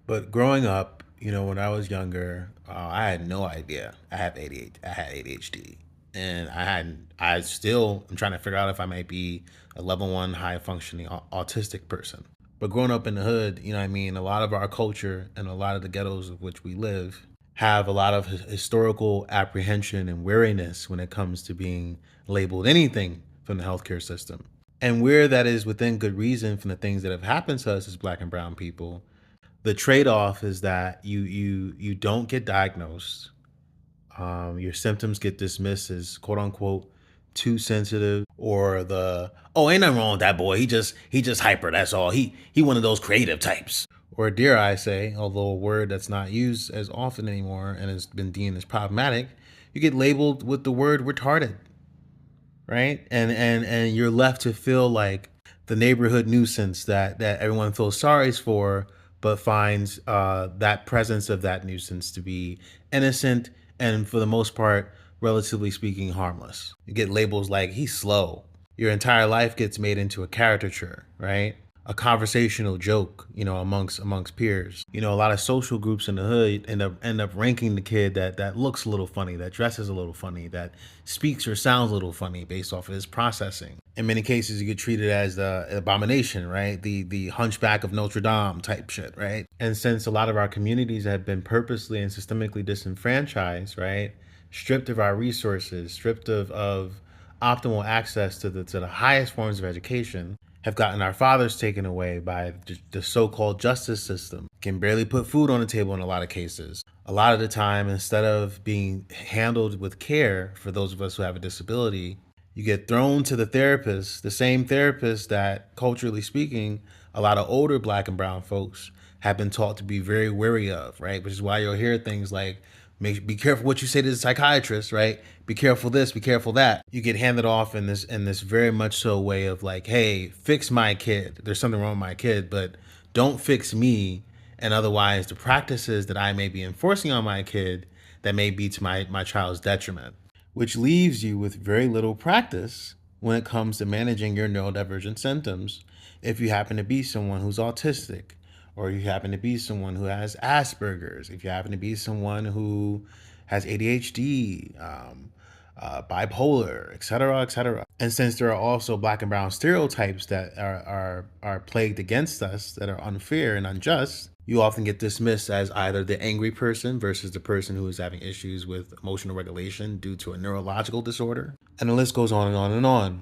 But growing up, when I was younger, I had no idea I had ADHD, and I still am trying to figure out if I might be a level one high functioning autistic person. But growing up in the hood, you know what I mean, a lot of our culture and a lot of the ghettos of which we live have a lot of historical apprehension and wariness when it comes to being labeled anything from the healthcare system. And where that is within good reason from the things that have happened to us as black and brown people, the trade-off is that you don't get diagnosed. Your symptoms get dismissed as quote unquote too sensitive, or the oh, ain't nothing wrong with that boy. He just hyper. That's all. He one of those creative types. Or dare I say, although a word that's not used as often anymore and has been deemed as problematic, you get labeled with the word retarded, right? And you're left to feel like the neighborhood nuisance that everyone feels sorry for, but finds that presence of that nuisance to be innocent and for the most part, relatively speaking, harmless. You get labels like he's slow. Your entire life gets made into a caricature, right? A conversational joke, amongst peers. A lot of social groups in the hood end up ranking the kid that looks a little funny, that dresses a little funny, that speaks or sounds a little funny based off of his processing. In many cases, you get treated as the abomination, right? The Hunchback of Notre Dame type shit, right? And since a lot of our communities have been purposely and systemically disenfranchised, right, stripped of our resources, stripped of optimal access to the highest forms of education, have gotten our fathers taken away by the so-called justice system, can barely put food on the table in a lot of cases. A lot of the time, instead of being handled with care for those of us who have a disability, you get thrown to the therapist, the same therapist that, culturally speaking, a lot of older black and brown folks have been taught to be very wary of, right? Which is why you'll hear things like, be careful what you say to the psychiatrist, right? Be careful this, be careful that. You get handed off in this very much so way of like, hey, fix my kid. There's something wrong with my kid, but don't fix me. And otherwise, the practices that I may be enforcing on my kid that may be to my child's detriment, which leaves you with very little practice when it comes to managing your neurodivergent symptoms if you happen to be someone who's autistic, or you happen to be someone who has Asperger's, if you happen to be someone who has ADHD, bipolar, et cetera, et cetera. And since there are also black and brown stereotypes that are plagued against us that are unfair and unjust, you often get dismissed as either the angry person versus the person who is having issues with emotional regulation due to a neurological disorder. And the list goes on and on and on.